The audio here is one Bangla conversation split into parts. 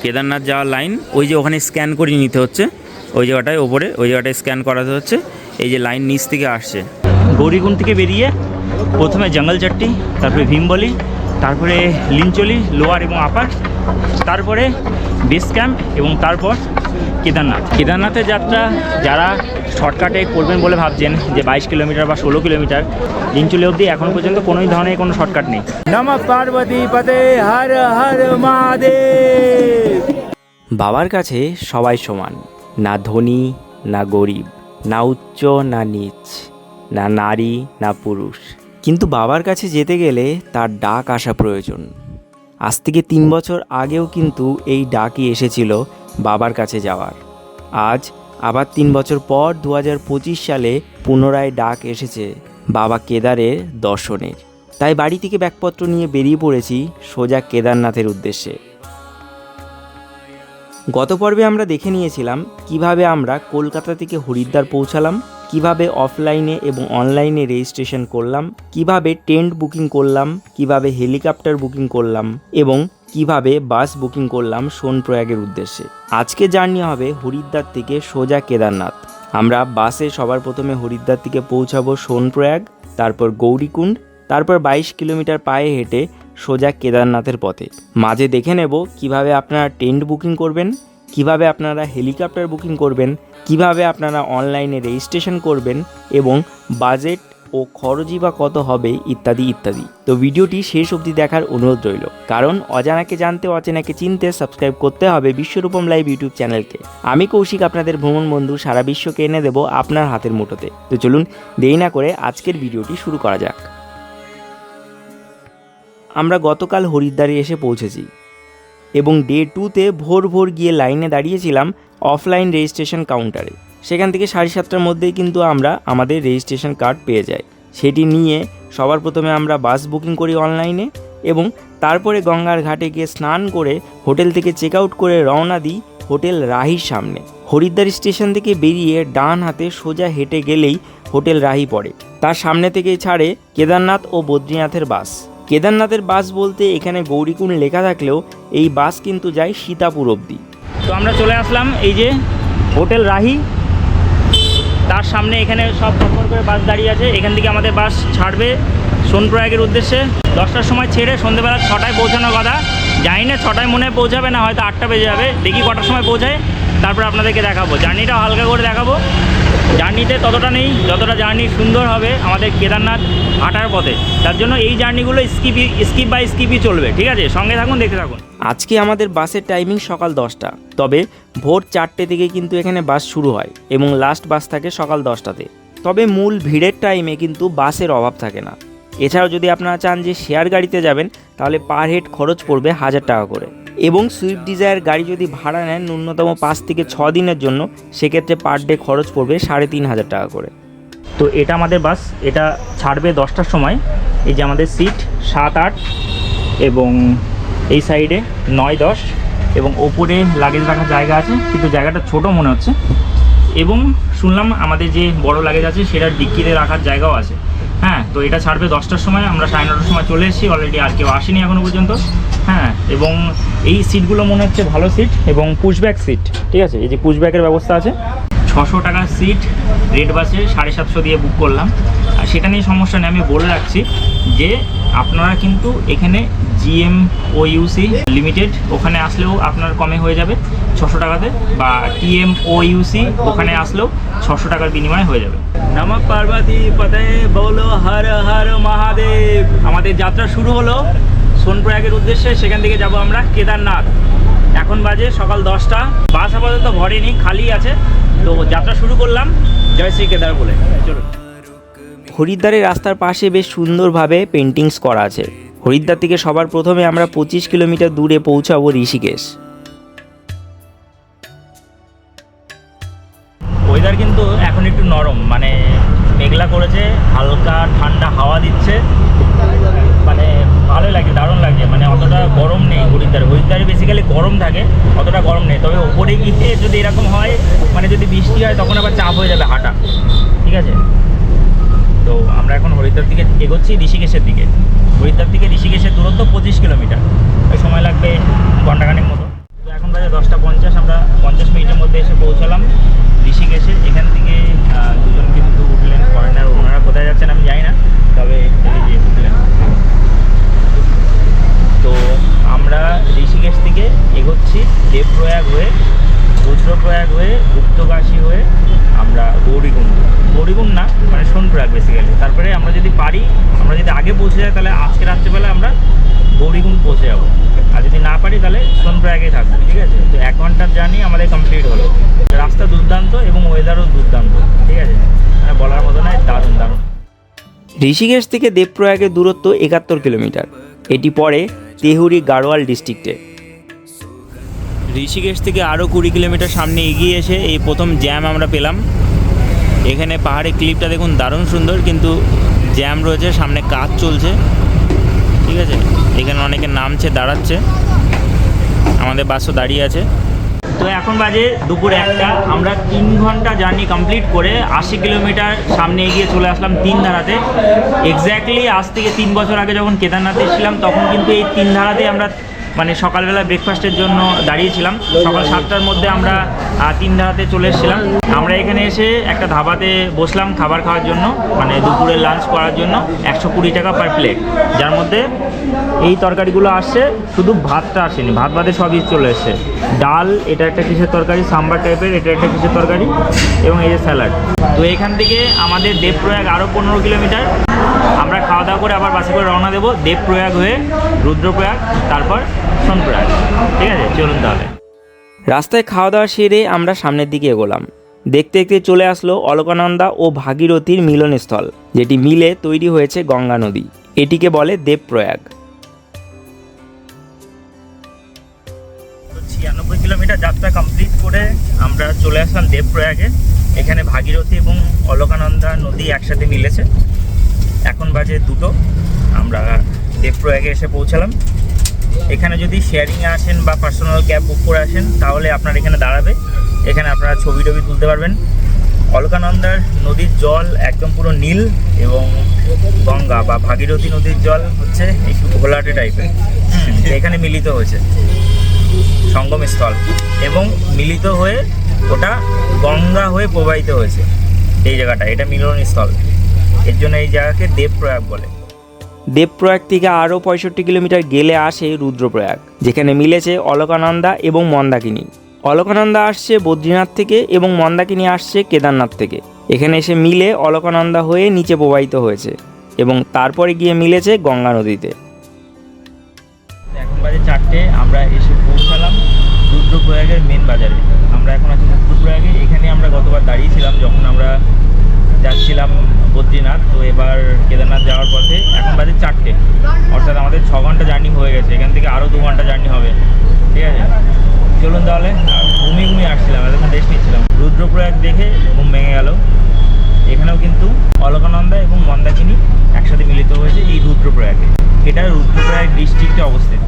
কেদারনাথ যাওয়ার লাইন, ওই যে ওখানে স্ক্যান করে নিতে হচ্ছে, ওই জায়গাটায় ওপরে ওই জায়গাটায় স্ক্যান করাতে হচ্ছে। এই যে লাইন নিচ থেকে আসছে। গৌরীকুণ্ড থেকে বেরিয়ে প্রথমে জঙ্গল চট্টি, তারপরে ভীমবলি, তারপরে লিঞ্চলি লোয়ার এবং আপার, তারপরে বেস ক্যাম্প এবং তারপর কেদারনাথ। কেদারনাথের যাত্রা যারা শর্টকাটে করবেন বলে ভাবছেন যে 22 কিলোমিটার বা 16 কিলোমিটার, লিঞ্চলি অবধি এখনও পর্যন্ত কোনো ধরনের কোনো শর্টকাট নেই। নমঃ পার্বতী পতে হর হর মহাদেব। বাবার কাছে সবাই সমান, না ধনী না গরিব, না উচ্চ না নীচ, না নারী না পুরুষ। কিন্তু বাবার কাছে যেতে গেলে তার ডাক আসা প্রয়োজন। আজ থেকে 3 বছর আগেও কিন্তু এই ডাকই এসেছিল বাবার কাছে যাওয়ার। আজ আবার 3 বছর পর 2025 সালে পুনরায় ডাক এসেছে বাবা কেদারের দর্শনের। তাই বাড়ি থেকে ব্যাগপত্র নিয়ে বেরিয়ে পড়েছি সোজা কেদারনাথের উদ্দেশ্যে। গত পর্বে আমরা দেখে নিয়েছিলাম কিভাবে আমরা কলকাতা থেকে হরিদ্বার পৌঁছালাম, কিভাবে অফলাইনে এবং অনলাইনে রেজিস্ট্রেশন করলাম, কিভাবে টেন্ট বুকিং করলাম, কিভাবে হেলিকপ্টার বুকিং করলাম এবং কিভাবে বাস বুকিং করলাম সোনপ্রয়াগের উদ্দেশ্যে। আজকে জার্নি হবে হরিদ্বার থেকে সোজা কেদারনাথ। আমরা বাসে সবার প্রথমে হরিদ্বার থেকে পৌঁছাবো সোনপ্রয়াগ, তারপর গৌরীকুণ্ড, তারপর 22 কিলোমিটার পায়ে হেঁটে সোজা কেদারনাথের পথে। মাঝে দেখে নেব কিভাবে আপনারা টেন্ট বুকিং করবেন, কিভাবে আপনারা হেলিকপ্টার বুকিং করবেন, কিভাবে আপনারা অনলাইনে রেজিস্ট্রেশন করবেন এবং বাজেট ও খরচই বা কত হবে ইত্যাদি ইত্যাদি। তো ভিডিওটি শেষ অবধি দেখার অনুরোধ রইল, কারণ অজানাকে জানতে অচেনাকে চিনতে সাবস্ক্রাইব করতে হবে বিশ্বরূপম লাইভ ইউটিউব চ্যানেলকে। আমি কৌশিক, আপনাদের ভ্রমণ বন্ধু, সারা বিশ্বকে এনে দেব আপনার হাতের মুঠোতে। তো চলুন দেরি না করে আজকের ভিডিওটি শুরু করা যাক। আমরা গতকাল হরিদ্বারে এসে পৌঁছেছি এবং ডে 2তে ভোর ভোর গিয়ে লাইনে দাঁড়িয়েছিলাম অফলাইন রেজিস্ট্রেশন কাউন্টারে। সেখান থেকে 7:30টার মধ্যেই কিন্তু আমরা আমাদের রেজিস্ট্রেশন কার্ড পেয়ে যাই। সেটি নিয়ে সবার প্রথমে আমরা বাস বুকিং করি অনলাইনে এবং তারপরে গঙ্গার ঘাটে গিয়ে স্নান করে হোটেল থেকে চেক আউট করে রওনা দিই হোটেল রাহির সামনে। হরিদ্বার স্টেশন থেকে বেরিয়ে ডান হাতে সোজা হেঁটে গেলেই হোটেল রাহি পড়ে। তার সামনে থেকেই ছাড়ে কেদারনাথ ও বদ্রীনাথের বাস। কেদারনাথের বাস বলতে এখানে গৌরীকুণ্ড লেখা থাকলেও এই বাস কিন্তু যায় সীতাপুর অবধি। তো আমরা চলে আসলাম এই যে হোটেল রাহি, তার সামনে এখানে সব পরপর করে বাস দাঁড়িয়ে আছে। এখান থেকে আমাদের বাস ছাড়বে সোনপ্রয়াগের উদ্দেশ্যে। 10টার সময় ছেড়ে সন্ধ্যেবেলা 6টায় পৌঁছানোর কথা। জানি না 6টায় মনে পৌঁছাবে না, হয়তো 8টা বেজে যাবে। দেখি কটার সময় পৌঁছায়, তারপর আপনাদেরকে দেখাবো। জার্নিটা হালকা করে দেখাবো। জার্নিতে ততটা নেই যতটা জার্নি সুন্দর হবে আমাদের কেদারনাথ হাঁটার পথে। তার জন্য এই জার্নিগুলো স্কিপ বাই স্কিপই চলবে, ঠিক আছে? সঙ্গে থাকুন, দেখতে থাকুন। আজকে আমাদের বাসের টাইমিং সকাল 10টা, তবে ভোর 4টে থেকে কিন্তু এখানে বাস শুরু হয় এবং লাস্ট বাস থাকে সকাল 10টাতে। তবে মূল ভিড়ের টাইমে কিন্তু বাসের অভাব থাকে না। এছাড়াও যদি আপনারা চান যে শেয়ার গাড়িতে যাবেন তাহলে পার হেড খরচ পড়বে 1000 টাকা করে, এবং সুইফট ডিজায়ার গাড়ি যদি ভাড়া নেন ন্যূনতম 5 থেকে 6 দিনের জন্য, সেক্ষেত্রে পার ডে খরচ পড়বে 3500 টাকা করে। তো এটা আমাদের বাস, এটা ছাড়বে 10টার সময়। এই যে আমাদের সিট 7, 8 এবং এই সাইডে 9, 10 এবং ওপরে লাগেজ রাখার জায়গা আছে, কিন্তু জায়গাটা ছোট মনে হচ্ছে। এবং শুনলাম আমাদের যে বড় লাগেজ আছে সেটার ডিক্কিতে রাখার জায়গাও আছে। হ্যাঁ, তো এটা ছাড়বে 10টার সময়। আমরা 9:30টার সময় চলে এসেছি অলরেডি, আর কেউ আসেনি এখনও পর্যন্ত। হ্যাঁ, এবং এই সিটগুলো মনে হচ্ছে ভালো সিট এবং পুশব্যাক সিট, ঠিক আছে? এই যে পুশব্যাকের ব্যবস্থা আছে। 600 টাকার সিট রেড বাসে 750 দিয়ে বুক করলাম। আর সেটা নিয়ে সমস্যা নেই, আমি বলে রাখছি যে আপনারা কিন্তু এখানে GMOUC লিমিটেড ওখানে আসলেও আপনার কমে হয়ে যাবে 600 টাকাতে, বা TMOUC ওখানে আসলেও 600 টাকার বিনিময়ে হয়ে যাবে। নমঃ পার্বতী পতে বলো হর হর মহাদেব। আমাদের যাত্রা শুরু হলো সোনপ্রয়াগের উদ্দেশ্যে। সেখান থেকে যাব আমরা কেদারনাথ। এখন বাজে সকাল 10টা। বাস আপাতত ভরেনি, খালি আছে। তো যাত্রা শুরু করলাম জয় শ্রী কেদার বলে। চলুন। হরিদ্বারের রাস্তার পাশে বেশ সুন্দরভাবে পেন্টিংস করা আছে। হরিদ্বার থেকে সবার প্রথমে আমরা 25 কিলোমিটার দূরে পৌঁছাবো ঋষিকেশ। ওয়েদার কিন্তু এখন একটু নরম, মানে মেঘলা করেছে, হালকা ঠান্ডা হাওয়া দিচ্ছে, মানে ভালোই লাগছে, দারুণ লাগছে। মানে অতটা গরম নেই হরিদ্বারে। হরিদ্বারে বেসিক্যালি গরম থাকে, অতটা গরম নেই। তবে ওপরে গিয়ে যদি এরকম হয়, মানে যদি বৃষ্টি হয় তখন আবার চাপ হয়ে যাবে হাঁটা, ঠিক আছে? তো আমরা এখন হরিদ্বার দিকে এগোচ্ছি, ঋষিকেশের দিকে। হরিদ্বার থেকে ঋষিকেশের দূরত্ব 25 কিলোমিটার। ওই সময় লাগবে ঘন্টাখানেক মতো। তো এখন এখন বাজে 10:50, আমরা 50 মিনিটের মধ্যে এসে পৌঁছালাম ঋষিকেশে। এখান থেকে দুজন কিন্তু উঠলেন ফরেনার, ওনারা কোথায় যাচ্ছেন আমি জানি না, তবে এই যে উঠলেন। তো আমরা ঋষিকেশ থেকে এগোচ্ছি দেবপ্রয়াগ হয়ে, রুদ্রপ্রয়াগ হয়ে, গুপ্তকাশী হয়ে আমরা গৌরীকুণ্ড না মানে সোনপ্রয়াগ বেসিক্যালি। তারপরে আমরা যদি পারি, আমরা যদি আগে পৌঁছে যাই তাহলে আজকে রাত্রেবেলা আমরা গৌরীকুণ্ড পৌঁছে যাবো, আর যদি না পারি তাহলে সোনপ্রয়াগেই থাকবো। ঠিক আছে, তো 1 ঘন্টার জার্নি আমাদের কমপ্লিট হলো। রাস্তা দুর্দান্ত এবং ওয়েদারও দুর্দান্ত, ঠিক আছে, মানে বলার মতো নয়, দারুণ দারুণ। ঋষিকেশ থেকে দেবপ্রয়াগের দূরত্ব 71 কিলোমিটার। এটি পড়ে তেহুরি গাড়োয়াল ডিস্ট্রিক্টে। ঋষিকেশ থেকে আরও 20 কিলোমিটার সামনে এগিয়ে এসে এই প্রথম জ্যাম আমরা পেলাম। এখানে পাহাড়ের ক্লিপটা দেখুন, দারুণ সুন্দর, কিন্তু জ্যাম রয়েছে, সামনে কাজ চলছে। ঠিক আছে, এখানে অনেকে নামছে, দাঁড়াচ্ছে, আমাদের বাসও দাঁড়িয়ে আছে। তো এখন বাজে দুপুর 1টা, আমরা 3 ঘন্টা জার্নি কমপ্লিট করে 80 কিলোমিটার সামনে এগিয়ে চলে আসলাম তিনধারাতে। এক্স্যাক্টলি আজ থেকে 3 বছর আগে যখন কেদারনাথে এসেছিলাম তখন কিন্তু এই তিনধারাতে আমরা মানে সকালবেলা ব্রেকফাস্টের জন্য দাঁড়িয়েছিলাম। সকাল 7টার মধ্যে আমরা তিনধারাতে চলে এসেছিলাম। আমরা এখানে এসে একটা ধাবাতে বসলাম খাবার খাওয়ার জন্য, মানে দুপুরের লাঞ্চ করার জন্য। 120 টাকা পার প্লেট, যার মধ্যে এই তরকারিগুলো আসছে, শুধু ভাতটা আসেনি, ভাত বাদে সবই চলে এসছে। ডাল, এটা একটা কিসের তরকারি, সাম্বার টাইপের, এটা একটা কিসের তরকারি, এবং এই যে স্যালাড। তো এখান থেকে আমাদের দেবপ্রয়াগ আরও 15 কিলোমিটার। আমরা খাওয়া দাওয়া করে আবার বাসে করে রওনা দেবো দেবপ্রয়াগ হয়ে রুদ্রপ্রয়াগ, তারপর সোনপ্রয়াগ। ঠিক আছে, চলুন তাহলে। রাস্তায় খাওয়া দাওয়া সেরে আমরা সামনের দিকে এগোলাম। দেখতে দেখতে চলে আসলো অলকানন্দা ও ভাগীরথীর মিলনস্থল, যেটি মিলে তৈরি হয়েছে গঙ্গা নদী। এটিকে বলে দেবপ্রয়াগ। 96 কিলোমিটার যাত্রা কমপ্লিট করে আমরা চলে আসলাম দেবপ্রয়াগে। এখানে ভাগীরথী এবং অলকানন্দা নদী একসাথে মিলেছে। এখন বাজে 2টো, আমরা দেবপ্রয়াগে এসে পৌঁছালাম। এখানে যদি শেয়ারিংয়ে আসেন বা পার্সোনাল ক্যাব বুক করে আসেন তাহলে আপনার এখানে দাঁড়াবে, এখানে আপনারা ছবি টবি তুলতে পারবেন। অলকানন্দার নদীর জল একদম পুরো নীল, এবং গঙ্গা বা ভাগীরথী নদীর জল হচ্ছে একটু ঘোলাটে টাইপের। এখানে মিলিত হয়েছে সঙ্গমস্থল, এবং মিলিত হয়ে ওটা গঙ্গা হয়ে প্রবাহিত হয়েছে এই জায়গাটা, এটা মিলনস্থল। এর জন্য এই জায়গাকে দেবপ্রয়াগ বলে। দেবপ্রয়াগ থেকে আরও 65 কিলোমিটার গেলে আসে রুদ্রপ্রয়াগ, যেখানে মিলেছে অলকানন্দা এবং মন্দাকিনী। অলকানন্দা আসছে বদ্রীনাথ থেকে এবং মন্দাকিনী আসছে কেদারনাথ থেকে। এখানে এসে মিলে অলকানন্দা হয়ে নিচে প্রবাহিত হয়েছে এবং তারপরে গিয়ে মিলেছে গঙ্গা নদীতে। এখন বাজে 4টে, আমরা এসে পৌঁছালাম রুদ্রপ্রয়াগের মেন বাজারে। আমরা এখন আছি রুদ্রপ্রয়াগে। এখানে আমরা গতবার দাঁড়িয়েছিলাম যখন আমরা যাচ্ছিলাম বদ্রীনাথ। তো এবার কেদারনাথ যাওয়ার পথে এখন বাজে 4টে, অর্থাৎ আমাদের 6 ঘন্টা জার্নি হয়ে গেছে। এখান থেকে আরও 2 ঘন্টা জার্নি হবে। ঠিক আছে, চলুন তাহলে। ঘুমিয়ে আসছিলাম, এতক্ষণ রেস্ট নিচ্ছিলাম। রুদ্রপ্রয়াগ দেখে ঘুম ভেঙে গেল। এখানেও কিন্তু অলকানন্দা এবং মন্দাকিনী একসাথে মিলিত হয়েছে এই রুদ্রপ্রয়াগে। এটা রুদ্রপ্রয়াগ ডিস্ট্রিক্টে অবস্থিত।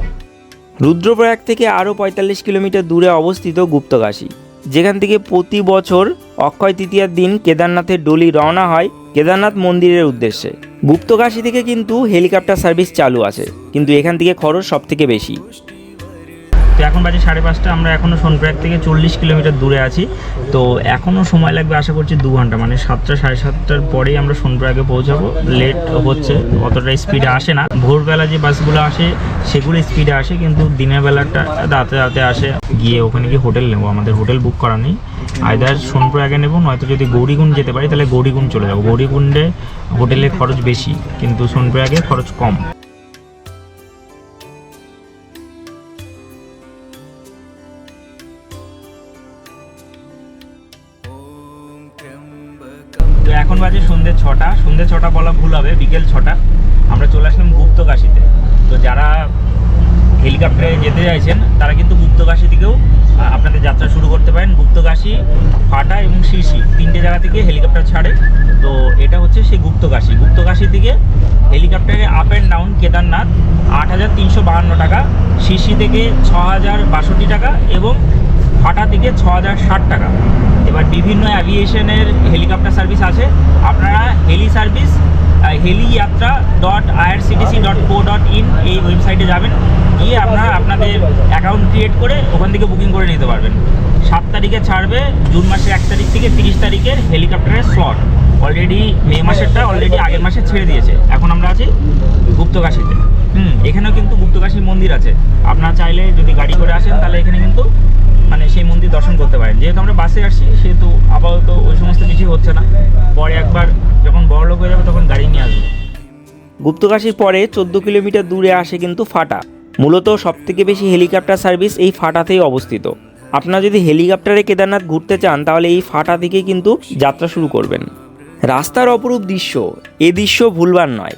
রুদ্রপ্রয়াগ থেকে আরও 45 কিলোমিটার দূরে অবস্থিত গুপ্তকাশী, যেখান থেকে প্রতি বছর অক্ষয় তৃতীয়ার দিন কেদারনাথের ডলি রওনা হয় কেদারনাথ মন্দিরের উদ্দেশ্যে। গুপ্তকাশী থেকে কিন্তু হেলিকপ্টার সার্ভিস চালু আছে, কিন্তু এখান থেকে খরচ সব থেকে বেশি। তো এখন বাজে 5:30, আমরা এখনও সোনপ্রয়াগ থেকে 40 কিলোমিটার দূরে আছি। তো এখনও সময় লাগবে আশা করছি 2 ঘন্টা, মানে 7টা 7:30টার পরেই আমরা সোনপ্রয়াগে পৌঁছাবো। লেট হচ্ছে, অতটা স্পিডে আসে না। ভোরবেলা যে বাসগুলো আসে সেগুলো স্পিডে আসে, কিন্তু দিনের বেলাটা রাতে রাতে আসে। গিয়ে ওখানে গিয়ে হোটেল নেবো, আমাদের হোটেল বুক করা নেই। আইদার সোনপ্রয়াগে নেবো, নয়তো যদি গৌরীকুণ্ড যেতে পারি তাহলে গৌরীকুণ্ড চলে যাবো। গৌরীকুণ্ডে হোটেলে খরচ বেশি, কিন্তু সোনপ্রয়াগে খরচ কম। তো এখন বাজে সন্ধ্যে 6টা, সন্ধ্যে 6টা বলা ভুল হবে, বিকেল 6টা। আমরা চলে আসলাম গুপ্তকাশীতে। তো যারা হেলিকপ্টারে যেতে চাইছেন তারা কিন্তু গুপ্তকাশী থেকেও আপনাদের যাত্রা শুরু করতে পারেন। গুপ্তকাশী, ফাটা এবং শিরসি 3টে জায়গা থেকে হেলিকপ্টার ছাড়ে। তো এটা হচ্ছে সেই গুপ্তকাশী। গুপ্তকাশী থেকে হেলিকপ্টারে আপ অ্যান্ড ডাউন কেদারনাথ 8,352 টাকা, শিরসি থেকে 6,062 টাকা, এবং ফাটা থেকে 6060 টাকা। এবার বিভিন্ন অ্যাভিয়েশনের হেলিকপ্টার সার্ভিস আছে, আপনারা হেলি সার্ভিস heliyatra.irctc.co.in এই ওয়েবসাইটে যাবেন, গিয়ে আপনারা আপনাদের অ্যাকাউন্ট ক্রিয়েট করে ওখান থেকে বুকিং করে নিতে পারবেন। 7 তারিখে ছাড়বে, জুন মাসের 1 তারিখ থেকে 30 তারিখের হেলিকপ্টারের স্লট। অলরেডি মে মাসেরটা অলরেডি আগের মাসে ছেড়ে দিয়েছে। এখন আমরা আছি গুপ্তকাশীতে। এখানেও কিন্তু গুপ্তকাশী মন্দির আছে, আপনারা চাইলে যদি গাড়ি করে আসেন তাহলে এখানে কিন্তু মানে সেই মন্দির দর্শন করতে পারেন। যেহেতু আমরা বাসে আসছি সেহেতু আপাতত ওই সমস্ত কিছুই হচ্ছে না, পরে একবার যখন বড়লোক হয়ে যাবে তখন গাড়ি নিয়ে আসবো। গুপ্তকাশীর পরে 14 কিলোমিটার দূরে আসে কিন্তু ফাটা। মূলত সবথেকে বেশি হেলিকপ্টার সার্ভিস এই ফাটাতেই অবস্থিত। আপনারা যদি হেলিকপ্টারে কেদারনাথ ঘুরতে চান তাহলে এই ফাটা থেকে কিন্তু যাত্রা শুরু করবেন। রাস্তার অপরূপ দৃশ্য, এ দৃশ্য ভুলবার নয়।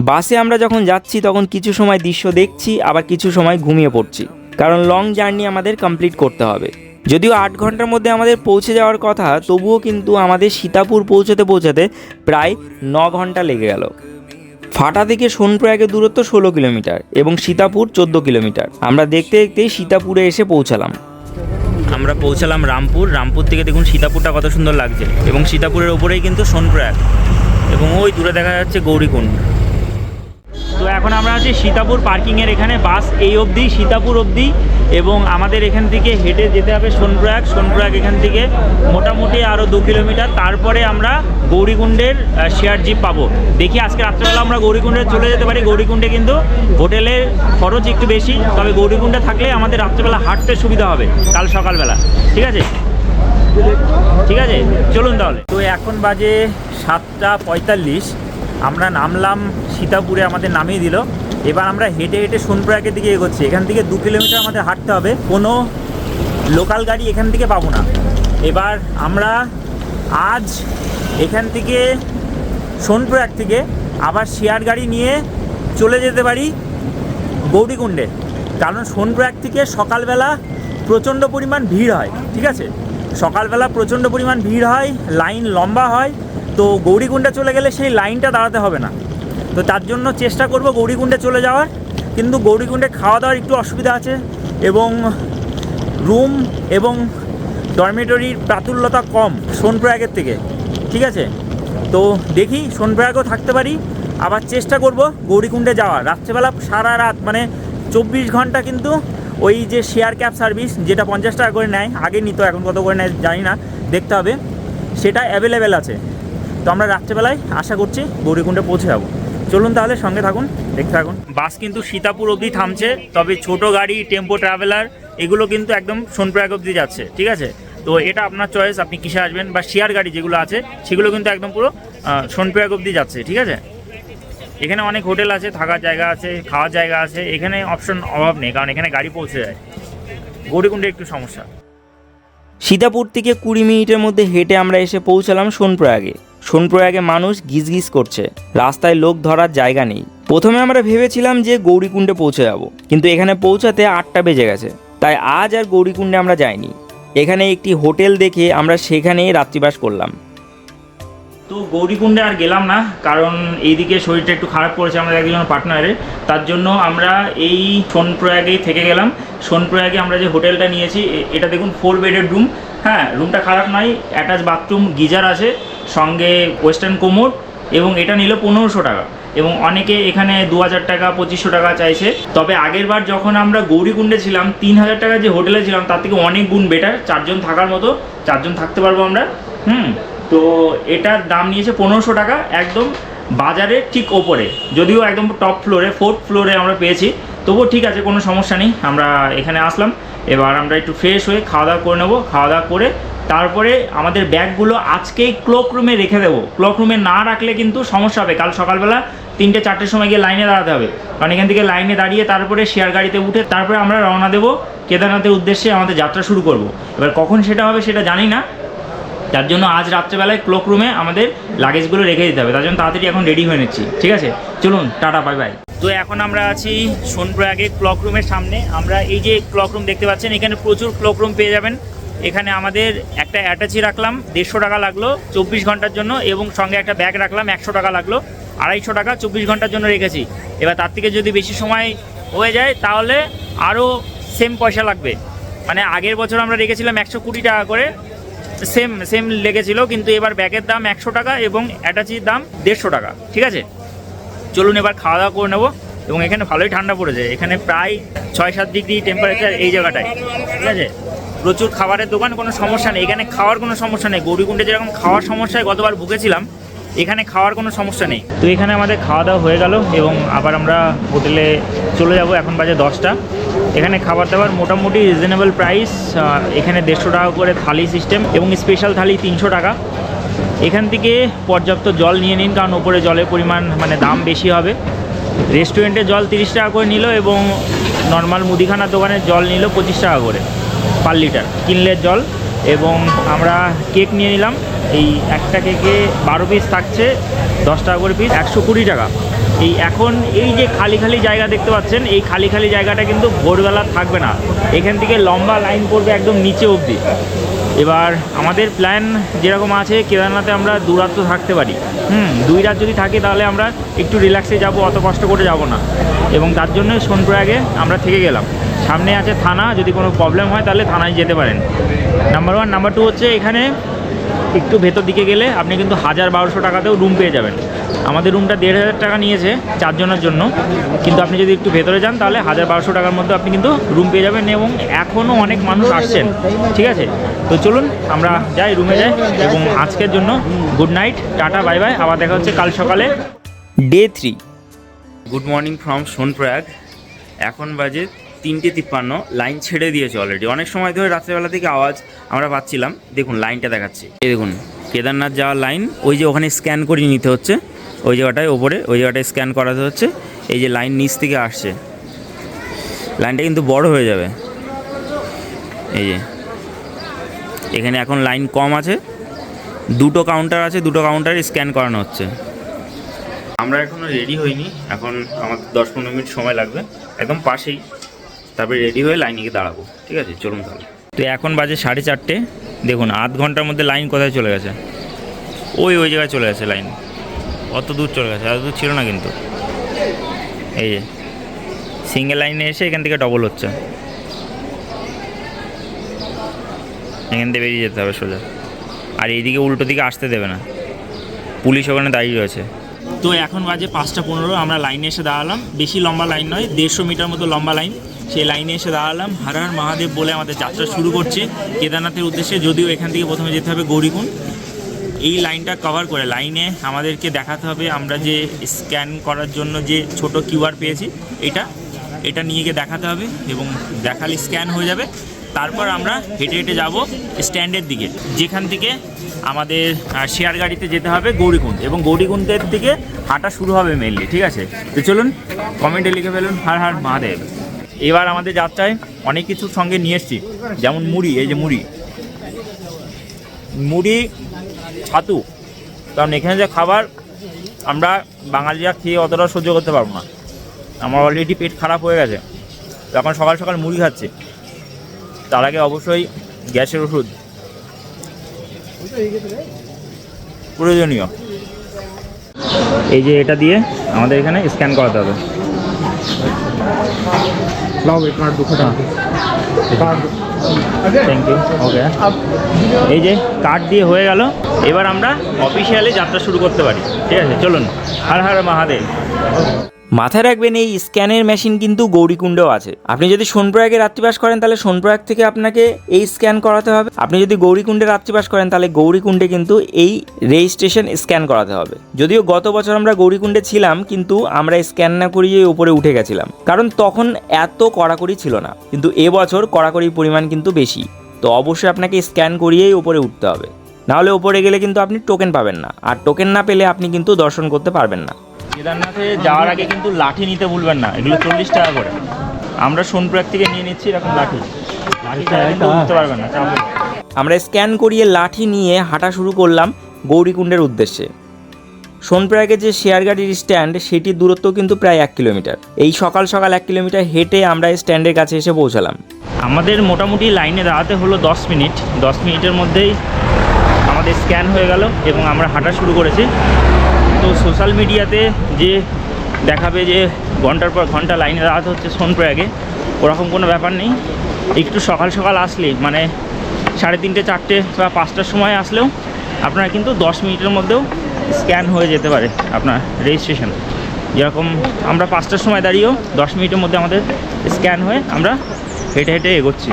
বাসে আমরা যখন যাচ্ছি তখন কিছু সময় দৃশ্য দেখছি, আবার কিছু সময় ঘুমিয়ে পড়ছি, কারণ লং জার্নি আমাদের কমপ্লিট করতে হবে। যদিও 8 ঘন্টার মধ্যে আমাদের পৌঁছে যাওয়ার কথা, তবুও কিন্তু আমাদের সীতাপুর পৌঁছাতে প্রায় 9 ঘন্টা লেগে গেল। ফাটা থেকে সোনপ্রয়াগের দূরত্ব 16 কিলোমিটার এবং সীতাপুর 14 কিলোমিটার। আমরা দেখতে দেখতেই সীতাপুরে এসে পৌঁছালাম। আমরা পৌঁছালাম রামপুর। রামপুর থেকে দেখুন সীতাপুরটা কত সুন্দর লাগছে, এবং সীতাপুরের ওপরেই কিন্তু সোনপ্রয়াগ, এবং ওই দূরে দেখা যাচ্ছে গৌরীকুণ্ড। তো এখন আমরা আছি সীতাপুর পার্কিংয়ের এখানে। বাস এই অবধি, সীতাপুর অবধি, এবং আমাদের এখান থেকে হেঁটে যেতে হবে সোনপ্রয়াগ। সোনপ্রয়াগ এখান থেকে মোটামুটি আরও 2 কিলোমিটার, তারপরে আমরা গৌরীকুণ্ডের শেয়ার জিপ পাবো। দেখি আজকে রাত্রেবেলা আমরা গৌরীকুণ্ডে চলে যেতে পারি। গৌরীকুণ্ডে কিন্তু হোটেলের খরচ একটু বেশি, তবে গৌরীকুণ্ডে থাকলে আমাদের রাত্রেবেলা হাঁটতে সুবিধা হবে কাল সকালবেলা। ঠিক আছে, ঠিক আছে, চলুন তাহলে। তো এখন বাজে 7:45, আমরা নামলাম সীতাপুরে, আমাদের নামিয়ে দিল। এবার আমরা হেঁটে হেঁটে সোনপ্রয়াগের দিকে এগোচ্ছি। এখান থেকে 2 কিলোমিটার আমাদের হাঁটতে হবে, কোনো লোকাল গাড়ি এখান থেকে পাবো না। এবার আমরা আজ এখান থেকে সোনপ্রয়াগ থেকে আবার শেয়ার গাড়ি নিয়ে চলে যেতে পারি গৌরীকুণ্ডে, কারণ সোনপ্রয়াগ থেকে সকালবেলা প্রচণ্ড পরিমাণ ভিড় হয়। ঠিক আছে, সকালবেলা প্রচণ্ড পরিমাণ ভিড় হয়, লাইন লম্বা হয়। তো গৌরীকুণ্ডে চলে গেলে সেই লাইনটা দাঁড়াতে হবে না। তো তার জন্য চেষ্টা করব গৌরীকুণ্ডে চলে যাওয়ার, কিন্তু গৌরীকুণ্ডে খাওয়া দাওয়ার একটু অসুবিধা আছে, এবং রুম এবং ডরমেটরির প্রাতুল্যতা কম সোনপ্রয়াগের থেকে। ঠিক আছে, তো দেখি সোনপ্রয়াগও থাকতে পারি, আবার চেষ্টা করব গৌরীকুণ্ডে যাওয়ার। রাত্রেবেলা সারা রাত মানে 24 ঘন্টা কিন্তু ওই যে শেয়ার ক্যাব সার্ভিস, যেটা 50 টাকা করে নেয়, আগে নিত, এখন কত করে নেয় জানি না, দেখতে হবে, সেটা অ্যাভেলেবেল আছে। তো আমরা রাত্রেবেলায় আশা করছি গৌরীকুণ্ডে পৌঁছে যাবো। চলুন তাহলে, সঙ্গে থাকুন, দেখতে থাকুন। বাস কিন্তু সীতাপুর অবধি থামছে, তবে ছোট গাড়ি, টেম্পো ট্রাভেলার এগুলো কিন্তু একদম সোনপ্রয়াগ অবধি যাচ্ছে। ঠিক আছে, তো এটা আপনার চয়েস, আপনি কিসে আসবেন, বা শেয়ার গাড়ি যেগুলো আছে সেগুলো কিন্তু একদম পুরো সোনপ্রয়াগ অবধি যাচ্ছে। ঠিক আছে, এখানে অনেক হোটেল আছে, থাকার জায়গা আছে, খাওয়ার জায়গা আছে, এখানে অপশন অভাব নেই, কারণ এখানে গাড়ি পৌঁছে যায়। গৌরীকুণ্ডে একটু সমস্যা। সীতাপুর থেকে 20 মিনিটের মধ্যে হেঁটে আমরা এসে পৌঁছালাম সোনপ্রয়াগে। সোনপ্রয়াগে মানুষ গিজগিজ করছে, রাস্তায় লোক ধরার জায়গা নেই। প্রথমে আমরা ভেবেছিলাম যে গৌরীকুণ্ডে পৌঁছে যাব, কিন্তু এখানে পৌঁছাতে 8টা বেজে গেছে, তাই আজ আর গৌরীকুণ্ডে আমরা যাইনি। এখানে একটি হোটেল দেখে আমরা সেখানেই রাত্রিবাস করলাম। তো গৌরীকুণ্ডে আর গেলাম না, কারণ এইদিকে শরীরটা একটু খারাপ করেছে আমাদের একজন পার্টনারের, তার জন্য আমরা এই সোনপ্রয়াগেই থেকে গেলাম। সোনপ্রয়াগে আমরা যে হোটেলটা নিয়েছি, এটা দেখুন 4 বেডের রুম। হ্যাঁ, রুমটা খারাপ নয়, অ্যাটাচ বাথরুম, গিজার আছে, সঙ্গে ওয়েস্টার্ন কোমোড, এবং এটা নিল 1500 টাকা, এবং অনেকে এখানে 2000 টাকা 2500 টাকা চাইছে। তবে আগের বার যখন আমরা গৌরীকুণ্ডে ছিলাম 3000 টাকা যে হোটেলে ছিলাম তার থেকে অনেক গুণ বেটার, 4 জন থাকার মতো, 4 জন থাকতে পারবো আমরা। তো এটার দাম নিয়েছে 1500 টাকা, একদম বাজারের ঠিক ওপরে, যদিও একদম টপ ফ্লোরে, 4th ফ্লোরে আমরা পেয়েছি, তবুও ঠিক আছে, কোনো সমস্যা নেই। আমরা এখানে আসলাম, এবার আমরা একটু ফ্রেশ হয়ে খাওয়া দাওয়া করে নেবো। খাওয়া দাওয়া করে তারপরে আমাদের ব্যাগগুলো আজকেই ক্লক রুমে রেখে দেবো। ক্লক রুমে না রাখলে কিন্তু সমস্যা হবে, কাল সকালবেলা 3টে-4টের সময় গিয়ে লাইনে দাঁড়াতে হবে, কারণ এখান থেকে লাইনে দাঁড়িয়ে তারপরে শেয়ার গাড়িতে উঠে তারপরে আমরা রওনা দেবো কেদারনাথের উদ্দেশ্যে, আমাদের যাত্রা শুরু করব। এবার কখন সেটা হবে সেটা জানি না, তার জন্য আজ রাত্রেবেলায় ক্লক রুমে আমাদের লাগেজগুলো রেখে দিতে হবে, তার জন্য তাড়াতাড়ি এখন রেডি হয়ে নিচ্ছি। ঠিক আছে, চলুন, টাটা, বাই বাই। তো এখন আমরা আছি সোনপ্রয়াগে ক্লক রুমের সামনে। আমরা এই যে ক্লক রুম দেখতে পাচ্ছেন, এখানে প্রচুর ক্লক রুম পেয়ে যাবেন। এখানে আমাদের একটা অ্যাটাচি রাখলাম, 150 টাকা লাগলো 24 ঘন্টার জন্য, এবং সঙ্গে একটা ব্যাগ রাখলাম, 100 টাকা লাগলো, 250 টাকা 24 ঘন্টার জন্য রেখেছি। এবার তার থেকে যদি বেশি সময় হয়ে যায় তাহলে আরও সেম পয়সা লাগবে। মানে আগের বছর আমরা রেখেছিলাম 120 টাকা করে, সেম লেগেছিল, কিন্তু এবার ব্যাগের দাম 100 টাকা এবং অ্যাটাচির দাম 150 টাকা। ঠিক আছে, চলুন এবার খাওয়া দাওয়া করে নেবো। এবং এখানে ভালোই ঠান্ডা পড়েছে, এখানে প্রায় 6-7 ডিগ্রি টেম্পারেচার এই জায়গাটায়। ঠিক আছে, প্রচুর খাবারের দোকান, কোনো সমস্যা নেই এখানে, খাওয়ার কোনো সমস্যা নেই। গৌরীকুণ্ডে যেরকম খাওয়ার সমস্যায় গতবার ভুগেছিলাম, এখানে খাওয়ার কোনো সমস্যা নেই। তো এখানে আমাদের খাওয়া দাওয়া হয়ে গেল এবং আবার আমরা হোটেলে চলে যাব। এখন বাজে 10টা। এখানে খাবার দাবার মোটামুটি রিজনেবল প্রাইস। এখানে 150 টাকা করে থালি সিস্টেম এবং স্পেশাল থালি 300 টাকা। এখান থেকে পর্যাপ্ত জল নিয়ে নিন, কারণ ওপরে জলের পরিমাণ মানে দাম বেশি হবে। রেস্টুরেন্টে জল 30 টাকা করে নিল এবং নর্মাল মুদিখানার দোকানের জল নিল 25 টাকা করে পার লিটার কিনলে জল। এবং আমরা কেক নিয়ে নিলাম, এই একটা কেকে 12 পিস থাকছে, 10 টাকা করে পিস, 120 টাকা। এখন এই যে খালি খালি জায়গা দেখতে পাচ্ছেন, এই খালি খালি জায়গাটা কিন্তু ভোরবেলা থাকবে না, এখান থেকে লম্বা লাইন পড়বে একদম নিচে অবধি। এবার আমাদের প্ল্যান যেরকম আছে, কেদারনাথে আমরা 2 রাত তো থাকতে পারি। 2 রাত যদি থাকি তাহলে আমরা একটু রিল্যাক্সে যাব, অত কষ্ট করে যাব না। এবং তার জন্য সোনপ্রয়াগে আমরা থেকে গেলাম। সামনে আছে থানা, যদি কোনো প্রবলেম হয় তাহলে থানায় যেতে পারেন। নাম্বার 1। নাম্বার 2 হচ্ছে এখানে একটু ভেতর দিকে গেলে আপনি কিন্তু 1000-1200 টাকাতেও রুম পেয়ে যাবেন। আমাদের রুমটা 1500 টাকা নিয়েছে 4 জনের জন্য, কিন্তু আপনি যদি একটু ভেতরে যান তাহলে 1000-1200 টাকার মধ্যে আপনি কিন্তু রুম পেয়ে যাবেন। এবং এখনও অনেক মানুষ আসছেন। ঠিক আছে, তো চলুন আমরা যাই, রুমে যাই। এবং আজকের জন্য good night, tata, bye bye. আবার দেখা হচ্ছে কাল সকালে। Day 3। Good morning from Sonprayag. এখন বাজে 3:53। লাইন ছেড়ে দিয়েছে অলরেডি। অনেক সময় ধরে রাত্রেবেলা থেকে আওয়াজ আমরা পাচ্ছিলাম। দেখুন লাইনটা দেখাচ্ছি, এই দেখুন কেদারনাথ যাওয়ার লাইন। ওই যে ওখানে স্ক্যান করে নিতে হচ্ছে, ওই জায়গাটায় ওপরে, ওই জায়গাটায় স্ক্যান করাতে হচ্ছে। এই যে লাইন নিচ থেকে আসছে, লাইনটা কিন্তু বড় হয়ে যাবে। এই যে এখানে এখন লাইন কম আছে, 2টো কাউন্টার আছে, 2টো কাউন্টারে স্ক্যান করানো হচ্ছে। আমরা এখনও রেডি হইনি, এখন আমাদের 10-15 মিনিট সময় লাগবে, একদম পাশেই। তারপরে রেডি হয়ে লাইনে গিয়ে দাঁড়াবো। ঠিক আছে, চলুন তাহলে। তো এখন বাজে 4:30। দেখুন আধ ঘন্টার মধ্যে লাইন কোথায় চলে গেছে, ওই জায়গায় চলে গেছে লাইন। অত দূর চলে গেছে, এত দূর ছিল না কিন্তু। এই যে সিঙ্গেল লাইনে এসে এখান থেকে ডবল হচ্ছে, এখান থেকে বেরিয়ে যেতে হবে সোজা। আর এইদিকে উল্টো দিকে আসতে দেবে না, পুলিশ ওখানে দাঁড়িয়ে রয়েছে। তো এখন বাজে 5:15। আমরা লাইনে এসে দাঁড়ালাম, বেশি লম্বা লাইন নয়, 150 মিটার মতো লম্বা লাইন। সেই লাইনে এসে দাঁড়ালাম। হর হর মহাদেব বলে আমাদের যাত্রা শুরু করছি কেদারনাথের উদ্দেশ্যে। যদিও এখান থেকে প্রথমে যেতে হবে গৌরীকুণ্ড। এই লাইনটা কভার করে লাইনে আমাদেরকে দেখাতে হবে আমরা যে স্ক্যান করার জন্য যে ছোট কিউআর পেয়েছি, এটা নিয়ে গিয়ে দেখাতে হবে এবং দেখালে স্ক্যান হয়ে যাবে। তারপর আমরা হেঁটে হেঁটে যাব স্ট্যান্ডের দিকে, যেখান থেকে আমাদের শেয়ার গাড়িতে যেতে হবে গৌরীকুণ্ড, এবং গৌরীকুণ্ডের দিকে হাঁটা শুরু হবে মেনলি। ঠিক আছে, তো চলুন কমেন্টে লিখে ফেলুন হর হর মহাদেব। এবার আমাদের যাত্রায় অনেক কিছুর সঙ্গে নিয়ে এসেছি, যেমন মুড়ি। এই যে মুড়ি, ছাতু, কারণ এখানে যে খাবার আমরা বাঙালিরা খেয়ে অতটা সহ্য করতে পারবো না। আমার অলরেডি পেট খারাপ হয়ে গেছে, তখন সকাল সকাল মুড়ি খাচ্ছি। তার আগে অবশ্যই গ্যাসের ওষুধ প্রয়োজনীয়। এই যে এটা দিয়ে আমাদের এখানে স্ক্যান করাতে হবে। Thank you. ওকে, এই যে কার্ড দিয়ে হয়ে গেল। এবার আমরা অফিসিয়ালি যাত্রা শুরু করতে পারি। ঠিক আছে, চলুন হর হর মহাদেব। মাথায় রাখবেন এই স্ক্যানের মেশিন কিন্তু গৌরীকুণ্ডেও আছে। আপনি যদি সোনপ্রয়াগে রাত্রিবাস করেন তাহলে সোনপ্রয়াগ থেকে আপনাকে এই স্ক্যান করাতে হবে। আপনি যদি গৌরীকুণ্ডে রাত্রিবাস করেন তাহলে গৌরীকুণ্ডে কিন্তু এই রেজিস্ট্রেশন স্ক্যান করাতে হবে। যদিও গত বছর আমরা গৌরীকুণ্ডে ছিলাম, কিন্তু আমরা স্ক্যান না করিয়ে উপরে উঠে গেছিলাম, কারণ তখন এত কড়াকড়ি ছিল না। কিন্তু এবছর কড়াকড়ির পরিমাণ কিন্তু বেশি, তো অবশ্যই আপনাকে স্ক্যান করিয়েই উপরে উঠতে হবে, নাহলে উপরে গেলে কিন্তু আপনি টোকেন পাবেন না, আর টোকেন না পেলে আপনি কিন্তু দর্শন করতে পারবেন না। কেদারনাথে যাওয়ার আগে কিন্তু লাঠি নিতে ভুলবেন না, এগুলো 40 টাকা করে। আমরা সোনপ্রয়াগ থেকে নিয়ে নিচ্ছি এরকম লাঠি কিন্তু উঠতে পারবেন না। আমরা স্ক্যান করিয়ে লাঠি নিয়ে হাঁটা শুরু করলাম গৌরীকুণ্ডের উদ্দেশ্যে। সোনপ্রয়াগের যে শেয়ার গাড়ির স্ট্যান্ড, সেটির দূরত্ব কিন্তু প্রায় 1 কিলোমিটার। এই সকাল 1 কিলোমিটার হেঁটে আমরা স্ট্যান্ডের কাছে এসে পৌঁছালাম। আমাদের মোটামুটি লাইনে দাঁড়াতে হলো 10 মিনিট। 10 মিনিটের মধ্যেই আমাদের স্ক্যান হয়ে গেল এবং আমরা হাঁটা শুরু করেছি। তো সোশ্যাল মিডিয়াতে যে দেখাবে যে ঘন্টার পর ঘন্টা লাইনে দাঁড়াতে হচ্ছে সোনপ্রয়াগে, ওরকম কোনো ব্যাপার নেই। একটু সকাল সকাল আসলে মানে 3:30 4টে বা 5টার সময় আসলেও আপনার কিন্তু 10 মিনিটের মধ্যেও স্ক্যান হয়ে যেতে পারে আপনার রেজিস্ট্রেশন। যেরকম আমরা 5টার সময় দাঁড়িয়েও 10 মিনিটের মধ্যে আমাদের স্ক্যান হয়ে আমরা হেঁটে হেঁটে এগোচ্ছি।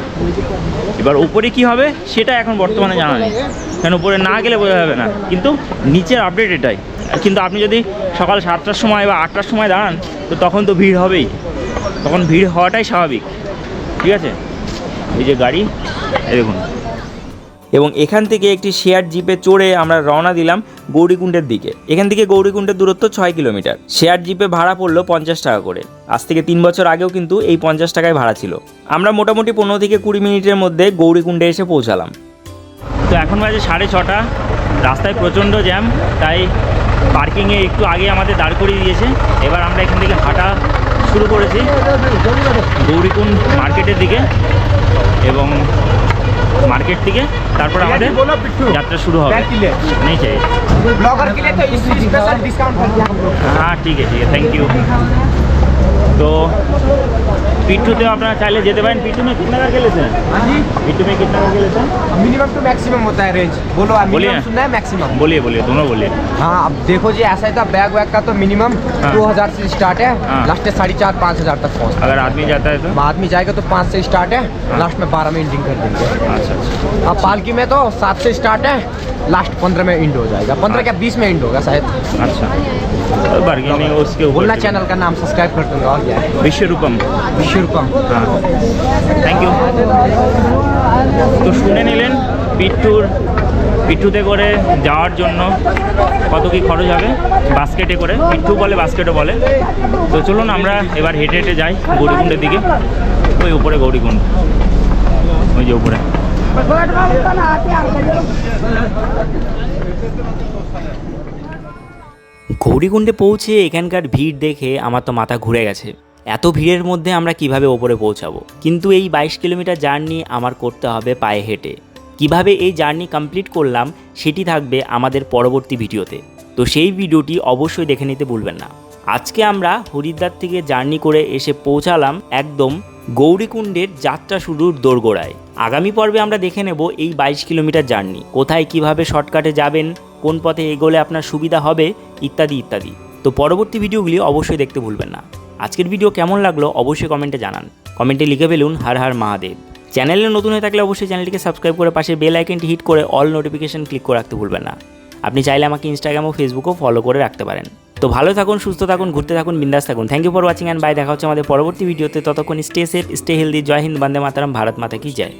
এবার উপরে কি হবে সেটা এখন বর্তমানে জানা নেই, কারণ উপরে না গেলে বোঝা যাবে না, কিন্তু নিচের আপডেট এটাই। কিন্তু আপনি যদি সকাল 7টার সময় বা 8টার সময় দাঁড়ান তো তখন তো ভিড় হবেই, তখন ভিড় হওয়াটাই স্বাভাবিক। ঠিক আছে, এই যে গাড়ি, এই দেখুন। এবং এখান থেকে একটি শেয়ার জিপে চড়ে আমরা রওনা দিলাম গৌরীকুণ্ডের দিকে। এখান থেকে গৌরীকুণ্ডের দূরত্ব 6 কিলোমিটার। শেয়ার জিপে ভাড়া পড়লো 50 টাকা করে। আজ থেকে 3 বছর আগেও কিন্তু এই 50 টাকায় ভাড়া ছিল। আমরা মোটামুটি 15 থেকে 20 মিনিটের মধ্যে গৌরীকুণ্ডে এসে পৌঁছালাম। তো এখন বাজে 6:30, রাস্তায় প্রচণ্ড জ্যাম, তাই পার্কিংয়ে একটু আগে আমাদের দাঁড় করিয়ে দিয়েছে। এবার আমরা এখান থেকে হাঁটা শুরু করেছি গৌরীকুণ্ড মার্কেটের দিকে, এবং মার্কেট থেকে তারপর আমাদের যাত্রা শুরু হবে। नहीं चाहिए ब्लॉगर के लिए तो इस स्पेशल डिस्काउंट कर दिया हम लोग। हाँ ठीक है थैंक यू। तो पिट्ठूতেও আপনারা চাইলে যেতে পারেন। पिट्ठू में कितना का खेले थे? हाँ जी, पिट्ठू में कितना का खेले थे? मिनिमम टू मैक्सिमम होता है रेंज। बोलो आप बोलिए। मिनिमम सुनना है मैक्सिमम? बोलिए बोलिए, दोनों बोलिए। हाँ, अब देखो जी ऐसा है था, बैग वैग का तो मिनिमम हाँ। 2000 से स्टार्ट है, हाँ। लास्ट है 4,500-5,000 तक पहुँचता अगर आदमी जाता है तो है। आदमी जाएगा तो 5 से स्टार्ट है, हाँ। लास्ट में 12 में एंडिंग कर देंगे। अच्छा अच्छा अब पालकी में तो 7 से स्टार्ट है, लास्ट 15 में एंड हो जाएगा। 15 क्या 20 में एंड होगा शायद। अच्छा, बार्गेनिंग उसके ऊपर बोलना चैनल का नाम सब्सक्राइब कर दूंगा और क्या है। विश्वरूपम। विश्वरूपम। হ্যাঁ, থ্যাংক ইউ। তো শুনে নিলেন পিট্ঠুতে করে যাওয়ার জন্য কত কী খরচ হবে, বাস্কেটে করে, পিট্ঠু বলে বাস্কেটও বলে। তো চলুন আমরা এবার হেঁটে হেঁটে যাই গৌরীকুণ্ডের দিকে। ওই উপরে গৌরীকুণ্ড, ওই যে উপরে। গৌরীকুণ্ডে পৌঁছে এখানকার ভিড় দেখে আমার তো মাথা ঘুরে গেছে। এত ভিড়ের মধ্যে আমরা কিভাবে ওপরে পৌঁছাবো? কিন্তু এই 22 কিলোমিটার জার্নি আমার করতে হবে পায়ে হেঁটে। কিভাবে এই জার্নি কমপ্লিট করলাম সেটি থাকবে আমাদের পরবর্তী ভিডিওতে, তো সেই ভিডিওটি অবশ্যই দেখে নিতে ভুলবেন না। আজকে আমরা হরিদ্বার থেকে জার্নি করে এসে পৌঁছালাম একদম গৌরীকুণ্ডের যাত্রা শুরুর দোরগোড়ায়। আগামী পর্বে আমরা দেখে নেব এই 22 কিলোমিটার জার্নি কোথায় কিভাবে শর্টকাটে যাবেন, কোন পথে এগোলে আপনার সুবিধা হবে, ইত্যাদি ইত্যাদি। তো পরবর্তী ভিডিওগুলি অবশ্যই দেখতে ভুলবেন না। আজকের ভিডিও কেমন লাগলো অবশ্যই কমেন্টে জানান। কমেন্টে লিখে ফেলুন হর হর মহাদেব। চ্যানেলে নতুন হয়ে থাকলে অবশ্যই চ্যানেলটিকে সাবস্ক্রাইব করে পাশে বেল আইকনটি হিট করে অল নোটিফিকেশন ক্লিক করে রাখতে ভুলবেন না। আপনি চাইলে আমাকে ইনস্টাগ্রাম ও ফেসবুকও ফলো করে রাখতে পারেন। তো ভালো থাকুন, সুস্থ থাকুন, ঘুরতে থাকুন, বিন্দাস থাকুন। Thank you for watching and bye. দেখা হচ্ছে আমাদের পরবর্তী ভিডিওতে। ততক্ষণ স্টে সেফ, স্টে হেলদি। জয় হিন্দ, বন্দে মাতরম, ভারত মাতা কি জয়।